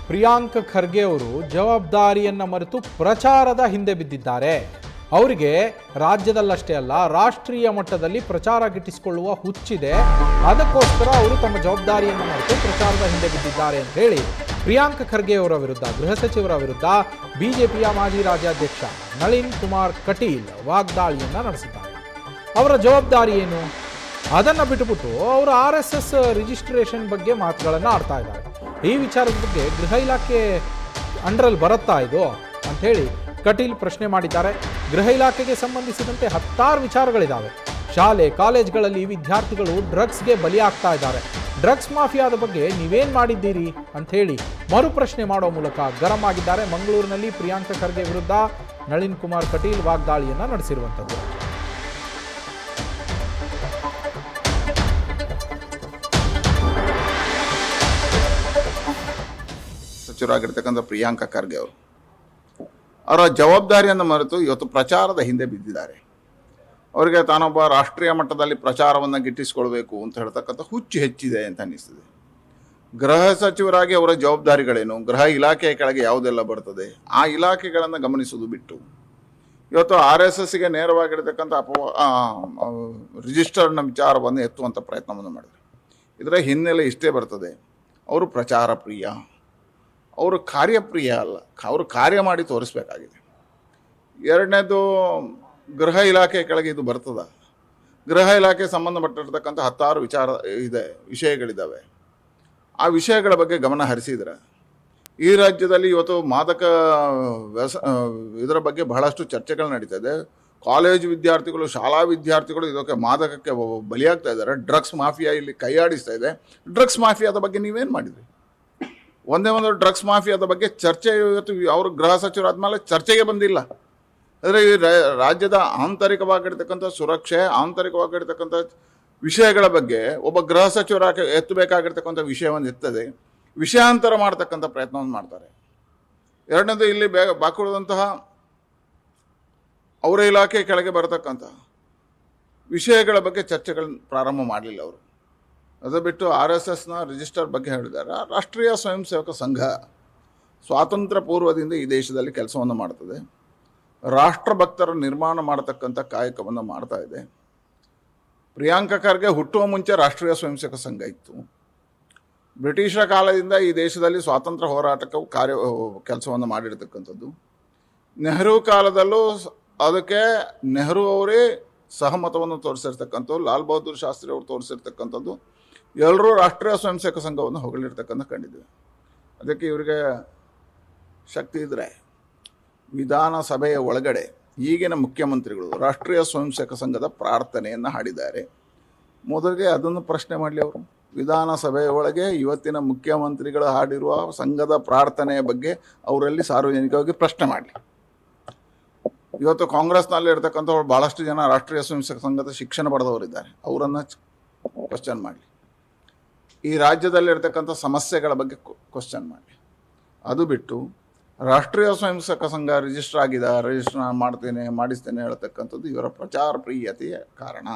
ಪ್ರಿಯಾಂಕ್ ಖರ್ಗೆ ಅವರು ಜವಾಬ್ದಾರಿಯನ್ನು ಮರೆತು ಪ್ರಚಾರದ ಹಿಂದೆ ಬಿದ್ದಿದ್ದಾರೆ. ಅವರಿಗೆ ರಾಜ್ಯದಲ್ಲಷ್ಟೇ ಅಲ್ಲ, ರಾಷ್ಟ್ರೀಯ ಮಟ್ಟದಲ್ಲಿ ಪ್ರಚಾರ ಗಿಟ್ಟಿಸಿಕೊಳ್ಳುವ ಹುಚ್ಚಿದೆ. ಅದಕ್ಕೋಸ್ಕರ ಅವರು ತಮ್ಮ ಜವಾಬ್ದಾರಿಯನ್ನು ಮರೆತು ಪ್ರಚಾರದ ಹಿಂದೆ ಬಿದ್ದಿದ್ದಾರೆ ಅಂತ ಹೇಳಿ ಪ್ರಿಯಾಂಕ್ ಖರ್ಗೆ ಅವರ ವಿರುದ್ಧ, ಗೃಹ ಸಚಿವರ ವಿರುದ್ಧ ಬಿಜೆಪಿಯ ಮಾಜಿ ರಾಜ್ಯಾಧ್ಯಕ್ಷ ನಳಿನ್ ಕುಮಾರ್ ಕಟೀಲ್ ವಾಗ್ದಾಳಿಯನ್ನು ನಡೆಸಿದ್ದಾರೆ. ಅವರ ಜವಾಬ್ದಾರಿ ಏನು? ಅದನ್ನು ಬಿಟ್ಟುಬಿಟ್ಟು ಅವರು RSS ರಿಜಿಸ್ಟ್ರೇಷನ್ ಬಗ್ಗೆ ಮಾತುಗಳನ್ನು ಆಡ್ತಾ ಇದ್ದಾರೆ. ಈ ವಿಚಾರದ ಬಗ್ಗೆ ಗೃಹ ಇಲಾಖೆ ಅಂಡರಲ್ಲಿ ಬರುತ್ತಾ ಇದು ಅಂಥೇಳಿ ಕಟೀಲ್ ಪ್ರಶ್ನೆ ಮಾಡಿದ್ದಾರೆ. ಗೃಹ ಇಲಾಖೆಗೆ ಸಂಬಂಧಿಸಿದಂತೆ 10 ವಿಚಾರಗಳಿದ್ದಾವೆ. ಶಾಲೆ ಕಾಲೇಜ್ಗಳಲ್ಲಿ ವಿದ್ಯಾರ್ಥಿಗಳು ಡ್ರಗ್ಸ್ಗೆ ಬಲಿಯಾಗ್ತಾ ಇದ್ದಾರೆ. ಡ್ರಗ್ಸ್ ಮಾಫಿಯಾದ ಬಗ್ಗೆ ನೀವೇನು ಮಾಡಿದ್ದೀರಿ ಅಂಥೇಳಿ ಮರುಪ್ರಶ್ನೆ ಮಾಡೋ ಮೂಲಕ ಗರಂ ಆಗಿದ್ದಾರೆ. ಮಂಗಳೂರಿನಲ್ಲಿ ಪ್ರಿಯಾಂಕ್ ಖರ್ಗೆ ವಿರುದ್ಧ ನಳಿನ್ ಕುಮಾರ್ ಕಟೀಲ್ ವಾಗ್ದಾಳಿಯನ್ನು ನಡೆಸಿರುವಂಥದ್ದು. ಸಚಿವರಾಗಿರ್ತಕ್ಕಂಥ ಪ್ರಿಯಾಂಕ ಖರ್ಗೆ ಅವರು ಅವರ ಜವಾಬ್ದಾರಿಯನ್ನು ಮರೆತು ಇವತ್ತು ಪ್ರಚಾರದ ಹಿಂದೆ ಬಿದ್ದಿದ್ದಾರೆ. ಅವರಿಗೆ ತಾನೊಬ್ಬ ರಾಷ್ಟ್ರೀಯ ಮಟ್ಟದಲ್ಲಿ ಪ್ರಚಾರವನ್ನು ಗಿಟ್ಟಿಸಿಕೊಳ್ಬೇಕು ಅಂತ ಹೇಳ್ತಕ್ಕಂಥ ಹುಚ್ಚು ಹೆಚ್ಚಿದೆ ಅಂತ ಅನ್ನಿಸ್ತದೆ. ಗೃಹ ಸಚಿವರಾಗಿ ಅವರ ಜವಾಬ್ದಾರಿಗಳೇನು, ಗೃಹ ಇಲಾಖೆಯ ಕೆಳಗೆ ಯಾವುದೆಲ್ಲ ಬರ್ತದೆ, ಆ ಇಲಾಖೆಗಳನ್ನು ಗಮನಿಸುವುದು ಬಿಟ್ಟು ಇವತ್ತು RSSಗೆ ನೇರವಾಗಿರ್ತಕ್ಕಂಥ ರಿಜಿಸ್ಟರ್ನ ವಿಚಾರವನ್ನು ಎತ್ತುವಂಥ ಪ್ರಯತ್ನವನ್ನು ಮಾಡಿದರು. ಇದರ ಹಿನ್ನೆಲೆ ಇಷ್ಟೇ ಬರ್ತದೆ, ಅವರು ಪ್ರಚಾರ ಪ್ರಿಯ, ಅವರು ಕಾರ್ಯಪ್ರಿಯ ಅಲ್ಲ, ಅವರು ಕಾರ್ಯ ಮಾಡಿ ತೋರಿಸ್ಬೇಕಾಗಿದೆ. ಎರಡನೇದು, ಗೃಹ ಇಲಾಖೆ ಕೆಳಗೆ ಇದು ಬರ್ತದ. ಗೃಹ ಇಲಾಖೆ ಸಂಬಂಧಪಟ್ಟಿರ್ತಕ್ಕಂಥ 10 ವಿಷಯಗಳಿದ್ದಾವೆ. ಆ ವಿಷಯಗಳ ಬಗ್ಗೆ ಗಮನ ಹರಿಸಿದ್ರೆ ಈ ರಾಜ್ಯದಲ್ಲಿ ಇವತ್ತು ಮಾದಕ ಇದರ ಬಗ್ಗೆ ಬಹಳಷ್ಟು ಚರ್ಚೆಗಳು ನಡೀತಾ ಇದೆ. ಕಾಲೇಜು ವಿದ್ಯಾರ್ಥಿಗಳು, ಶಾಲಾ ವಿದ್ಯಾರ್ಥಿಗಳು ಇದಕ್ಕೆ ಮಾದಕಕ್ಕೆ ಬಲಿಯಾಗ್ತಾ ಇದ್ದಾರೆ. ಡ್ರಗ್ಸ್ ಮಾಫಿಯಾ ಇಲ್ಲಿ ಕೈಯಾಡಿಸ್ತಾ ಇದೆ. ಡ್ರಗ್ಸ್ ಮಾಫಿಯಾದ ಬಗ್ಗೆ ನೀವೇನು ಮಾಡಿದ್ರಿ? ಒಂದೇ ಒಂದು ಡ್ರಗ್ಸ್ ಮಾಫಿಯಾದ ಬಗ್ಗೆ ಚರ್ಚೆ ಇವತ್ತು ಅವರು ಗೃಹ ಸಚಿವರಾದ್ಮೇಲೆ ಚರ್ಚೆಗೆ ಬಂದಿಲ್ಲ. ಅಂದರೆ ಈ ರಾಜ್ಯದ ಆಂತರಿಕವಾಗಿರ್ತಕ್ಕಂಥ ಸುರಕ್ಷೆ, ಆಂತರಿಕವಾಗಿರ್ತಕ್ಕಂಥ ವಿಷಯಗಳ ಬಗ್ಗೆ ಒಬ್ಬ ಗೃಹ ಸಚಿವರಾಗಿ ಎತ್ತಬೇಕಾಗಿರ್ತಕ್ಕಂಥ ವಿಷಯವನ್ನು ಎತ್ತದೆ ವಿಷಯಾಂತರ ಮಾಡ್ತಕ್ಕಂಥ ಪ್ರಯತ್ನವನ್ನು ಮಾಡ್ತಾರೆ. ಎರಡನೇದು, ಇಲ್ಲಿ ಬಾಕುಳಿದಂತಹ ಅವರ ಇಲಾಖೆ ಕೆಳಗೆ ಬರತಕ್ಕಂಥ ವಿಷಯಗಳ ಬಗ್ಗೆ ಚರ್ಚೆಗಳನ್ನು ಪ್ರಾರಂಭ ಮಾಡಲಿಲ್ಲ ಅವರು. ಅದು ಬಿಟ್ಟು RSSನ ರಿಜಿಸ್ಟರ್ ಬಗ್ಗೆ ಹೇಳಿದ್ದಾರೆ. ರಾಷ್ಟ್ರೀಯ ಸ್ವಯಂ ಸೇವಕ ಸಂಘ ಸ್ವಾತಂತ್ರ್ಯ ಪೂರ್ವದಿಂದ ಈ ದೇಶದಲ್ಲಿ ಕೆಲಸವನ್ನು ಮಾಡ್ತದೆ. ರಾಷ್ಟ್ರಭಕ್ತರ ನಿರ್ಮಾಣ ಮಾಡತಕ್ಕಂಥ ಕಾಯಕವನ್ನು ಮಾಡ್ತಾ ಇದೆ. ಪ್ರಿಯಾಂಕ ಖರ್ಗೆ ಹುಟ್ಟುವ ಮುಂಚೆ ರಾಷ್ಟ್ರೀಯ ಸ್ವಯಂ ಸೇವಕ ಸಂಘ ಇತ್ತು. ಬ್ರಿಟಿಷರ ಕಾಲದಿಂದ ಈ ದೇಶದಲ್ಲಿ ಸ್ವಾತಂತ್ರ್ಯ ಹೋರಾಟಕ್ಕೆ ಕೆಲಸವನ್ನು ಮಾಡಿರ್ತಕ್ಕಂಥದ್ದು. ನೆಹರು ಕಾಲದಲ್ಲೂ ಅದಕ್ಕೆ ನೆಹರು ಅವರೇ ಸಹಮತವನ್ನು ತೋರಿಸಿರ್ತಕ್ಕಂಥದ್ದು, ಲಾಲ್ ಬಹದ್ದೂರ್ ಶಾಸ್ತ್ರಿ ಅವರು ತೋರಿಸಿರ್ತಕ್ಕಂಥದ್ದು. ಎಲ್ಲರೂ ರಾಷ್ಟ್ರೀಯ ಸ್ವಯಂ ಸೇವಕ ಸಂಘವನ್ನು ಹೊಗಳಿರ್ತಕ್ಕಂಥ ಕಂಡಿದ್ದೇವೆ. ಅದಕ್ಕೆ ಇವರಿಗೆ ಶಕ್ತಿ ಇದ್ದರೆ ವಿಧಾನಸಭೆಯ ಒಳಗಡೆ ಈಗಿನ ಮುಖ್ಯಮಂತ್ರಿಗಳು ರಾಷ್ಟ್ರೀಯ ಸ್ವಯಂ ಸೇವಕ ಸಂಘದ ಪ್ರಾರ್ಥನೆಯನ್ನು ಹಾಡಿದ್ದಾರೆ. ಮೊದಲಿಗೆ ಅದನ್ನು ಪ್ರಶ್ನೆ ಮಾಡಲಿ ಅವರು. ವಿಧಾನಸಭೆಯ ಒಳಗೆ ಇವತ್ತಿನ ಮುಖ್ಯಮಂತ್ರಿಗಳು ಹಾಡಿರುವ ಸಂಘದ ಪ್ರಾರ್ಥನೆಯ ಬಗ್ಗೆ ಅವರಲ್ಲಿ ಸಾರ್ವಜನಿಕವಾಗಿ ಪ್ರಶ್ನೆ ಮಾಡಲಿ. ಇವತ್ತು ಕಾಂಗ್ರೆಸ್ನಲ್ಲಿ ಇರ್ತಕ್ಕಂಥವ್ರು ಭಾಳಷ್ಟು ಜನ ರಾಷ್ಟ್ರೀಯ ಸ್ವಯಂ ಸೇವಕ ಸಂಘದ ಶಿಕ್ಷಣ ಪಡೆದವರಿದ್ದಾರೆ. ಅವರನ್ನು ಕ್ವಶನ್ ಮಾಡಲಿ. ಈ ರಾಜ್ಯದಲ್ಲಿರ್ತಕ್ಕಂಥ ಸಮಸ್ಯೆಗಳ ಬಗ್ಗೆ ಕ್ವಶನ್ ಮಾಡಲಿ. ಅದು ಬಿಟ್ಟು ರಾಷ್ಟ್ರೀಯ ಸ್ವಯಂ ಸೇವಕ ಸಂಘ ರಿಜಿಸ್ಟರ್ ಮಾಡಿಸ್ತೇನೆ ಹೇಳ್ತಕ್ಕಂಥದ್ದು ಇವರ ಪ್ರಚಾರ ಪ್ರಿಯತೆಯ ಕಾರಣ.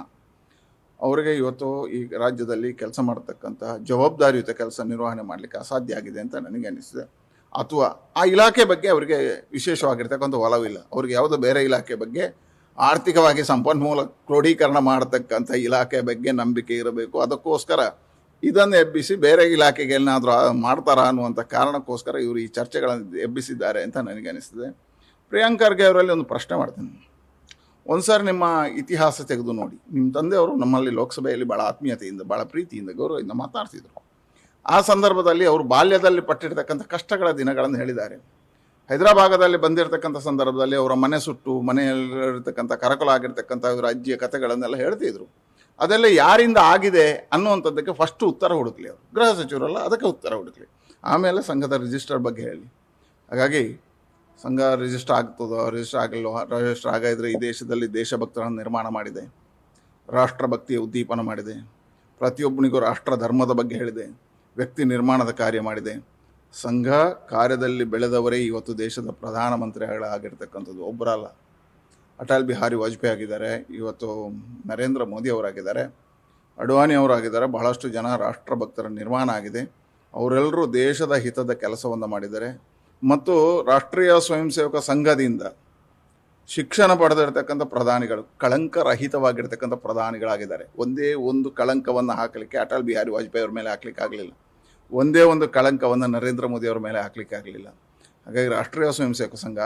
ಅವರಿಗೆ ಇವತ್ತು ಈ ರಾಜ್ಯದಲ್ಲಿ ಕೆಲಸ ಮಾಡತಕ್ಕಂಥ ಜವಾಬ್ದಾರಿಯುತ ಕೆಲಸ ನಿರ್ವಹಣೆ ಮಾಡಲಿಕ್ಕೆ ಅಸಾಧ್ಯ ಆಗಿದೆ ಅಂತ ನನಗೆ ಅನಿಸಿದೆ. ಅಥವಾ ಆ ಇಲಾಖೆ ಬಗ್ಗೆ ಅವರಿಗೆ ವಿಶೇಷವಾಗಿರ್ತಕ್ಕಂಥ ಒಲವಿಲ್ಲ. ಅವ್ರಿಗೆ ಯಾವುದೋ ಬೇರೆ ಇಲಾಖೆ ಬಗ್ಗೆ, ಆರ್ಥಿಕವಾಗಿ ಸಂಪನ್ಮೂಲ ಕ್ರೋಢೀಕರಣ ಮಾಡತಕ್ಕಂಥ ಇಲಾಖೆ ಬಗ್ಗೆ ನಂಬಿಕೆ ಇರಬೇಕು. ಅದಕ್ಕೋಸ್ಕರ ಇದನ್ನು ಎಬ್ಬಿಸಿ ಬೇರೆ ಇಲಾಖೆಗೆ ಏನಾದರೂ ಮಾಡ್ತಾರಾ ಅನ್ನುವಂಥ ಕಾರಣಕ್ಕೋಸ್ಕರ ಇವರು ಈ ಚರ್ಚೆಗಳನ್ನು ಎಬ್ಬಿಸಿದ್ದಾರೆ ಅಂತ ನನಗೆ ಅನಿಸ್ತದೆ. ಪ್ರಿಯಾಂಕ್ ಖರ್ಗೆ ಅವರಲ್ಲಿ ಒಂದು ಪ್ರಶ್ನೆ ಮಾಡ್ತೀನಿ. ಒಂದು ಸಾರಿ ನಿಮ್ಮ ಇತಿಹಾಸ ತೆಗೆದು ನೋಡಿ. ನಿಮ್ಮ ತಂದೆಯವರು ನಮ್ಮಲ್ಲಿ ಲೋಕಸಭೆಯಲ್ಲಿ ಭಾಳ ಆತ್ಮೀಯತೆಯಿಂದ, ಭಾಳ ಪ್ರೀತಿಯಿಂದ, ಗೌರವದಿಂದ ಮಾತಾಡ್ತಿದ್ರು. ಆ ಸಂದರ್ಭದಲ್ಲಿ ಅವರು ಬಾಲ್ಯದಲ್ಲಿ ಪಟ್ಟಿರ್ತಕ್ಕಂಥ ಕಷ್ಟಗಳ ದಿನಗಳನ್ನು ಹೇಳಿದ್ದಾರೆ. ಹೈದರಾಬಾದಲ್ಲಿ ಬಂದಿರತಕ್ಕಂಥ ಸಂದರ್ಭದಲ್ಲಿ ಅವರ ಮನೆ ಸುಟ್ಟು ಮನೆಯಲ್ಲಿರ್ತಕ್ಕಂಥ ಕರಕಲಾಗಿರ್ತಕ್ಕಂಥ ರಾಜ್ಯ ಕಥೆಗಳನ್ನೆಲ್ಲ ಹೇಳ್ತಿದ್ರು. ಅದೆಲ್ಲ ಯಾರಿಂದ ಆಗಿದೆ ಅನ್ನುವಂಥದ್ದಕ್ಕೆ ಫಸ್ಟು ಉತ್ತರ ಹುಡುಕ್ಲಿ ಅವರು. ಗೃಹ ಸಚಿವರಲ್ಲ, ಅದಕ್ಕೆ ಉತ್ತರ ಹುಡುಕ್ಲಿ. ಆಮೇಲೆ ಸಂಘದ ರಿಜಿಸ್ಟರ್ ಬಗ್ಗೆ ಹೇಳಿ. ಹಾಗಾಗಿ ಸಂಘ ರಿಜಿಸ್ಟರ್ ಆಗ್ತದೋ ರಿಜಿಸ್ಟರ್ ಆಗಿದ್ರೆ ಈ ದೇಶದಲ್ಲಿ ದೇಶಭಕ್ತರನ್ನು ನಿರ್ಮಾಣ ಮಾಡಿದೆ, ರಾಷ್ಟ್ರಭಕ್ತಿಯ ಉದ್ದೀಪನ ಮಾಡಿದೆ, ಪ್ರತಿಯೊಬ್ಬನಿಗೂ ರಾಷ್ಟ್ರ ಧರ್ಮದ ಬಗ್ಗೆ ಹೇಳಿದೆ, ವ್ಯಕ್ತಿ ನಿರ್ಮಾಣದ ಕಾರ್ಯ ಮಾಡಿದೆ. ಸಂಘ ಕಾರ್ಯದಲ್ಲಿ ಬೆಳೆದವರೇ ಇವತ್ತು ದೇಶದ ಪ್ರಧಾನಮಂತ್ರಿಗಳಾಗಿರ್ತಕ್ಕಂಥದ್ದು. ಒಬ್ಬರಲ್ಲ, ಅಟಲ್ ಬಿಹಾರಿ ವಾಜಪೇಯಿ ಆಗಿದ್ದಾರೆ, ಇವತ್ತು ನರೇಂದ್ರ ಮೋದಿ ಅವರಾಗಿದ್ದಾರೆ, ಅಡ್ವಾಣಿ ಅವರಾಗಿದ್ದಾರೆ. ಬಹಳಷ್ಟು ಜನ ರಾಷ್ಟ್ರಭಕ್ತರ ನಿರ್ಮಾಣ ಆಗಿದೆ. ಅವರೆಲ್ಲರೂ ದೇಶದ ಹಿತದ ಕೆಲಸವನ್ನು ಮಾಡಿದ್ದಾರೆ. ಮತ್ತು ರಾಷ್ಟ್ರೀಯ ಸ್ವಯಂ ಸೇವಕ ಸಂಘದಿಂದ ಶಿಕ್ಷಣ ಪಡೆದಿರ್ತಕ್ಕಂಥ ಪ್ರಧಾನಿಗಳು ಕಳಂಕರಹಿತವಾಗಿರ್ತಕ್ಕಂಥ ಪ್ರಧಾನಿಗಳಾಗಿದ್ದಾರೆ. ಒಂದೇ ಒಂದು ಕಳಂಕವನ್ನು ಹಾಕಲಿಕ್ಕೆ ಅಟಲ್ ಬಿಹಾರಿ ವಾಜಪೇಯಿ ಅವ್ರ ಮೇಲೆ ಹಾಕ್ಲಿಕ್ಕೆ ಆಗಲಿಲ್ಲ. ಒಂದೇ ಒಂದು ಕಳಂಕವನ್ನು ನರೇಂದ್ರ ಮೋದಿ ಅವ್ರ ಮೇಲೆ ಹಾಕ್ಲಿಕ್ಕೆ ಆಗಲಿಲ್ಲ. ಹಾಗಾಗಿ ರಾಷ್ಟ್ರೀಯ ಸ್ವಯಂ ಸೇವಕ ಸಂಘ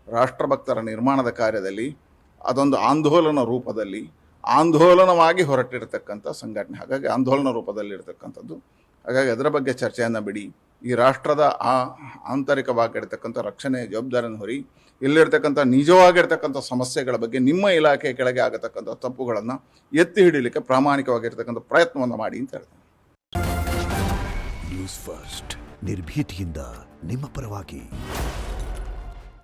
ರಾಷ್ಟ್ರಭಕ್ತರ ನಿರ್ಮಾಣದ ಕಾರ್ಯದಲ್ಲಿ ಅದೊಂದು ಆಂದೋಲನ ರೂಪದಲ್ಲಿ ಆಂದೋಲನವಾಗಿ ಹೊರಟಿರ್ತಕ್ಕಂಥ ಸಂಘಟನೆ. ಹಾಗಾಗಿ ಆಂದೋಲನ ರೂಪದಲ್ಲಿ ಇರ್ತಕ್ಕಂಥದ್ದು. ಹಾಗಾಗಿ ಅದರ ಬಗ್ಗೆ ಚರ್ಚೆಯನ್ನು ಬಿಡಿ. ಈ ರಾಷ್ಟ್ರದ ಆಂತರಿಕವಾಗಿರ್ತಕ್ಕಂಥ ರಕ್ಷಣೆ ಜವಾಬ್ದಾರಿಯನ್ನು ಹೊರಿ. ಇಲ್ಲಿರ್ತಕ್ಕಂಥ ನಿಜವಾಗಿರ್ತಕ್ಕಂಥ ಸಮಸ್ಯೆಗಳ ಬಗ್ಗೆ ನಿಮ್ಮ ಇಲಾಖೆ ಕೆಳಗೆ ಆಗತಕ್ಕಂಥ ತಪ್ಪುಗಳನ್ನು ಎತ್ತಿ ಹಿಡಿಯಲಿಕ್ಕೆ ಪ್ರಾಮಾಣಿಕವಾಗಿರ್ತಕ್ಕಂಥ ಪ್ರಯತ್ನವನ್ನು ಮಾಡಿ ಅಂತ ಹೇಳ್ತೇನೆ. ನ್ಯೂಸ್ ಫಸ್ಟ್ ನಿರ್ಭೀತಿಯಿಂದ ನಿಮ್ಮ ಪರವಾಗಿ.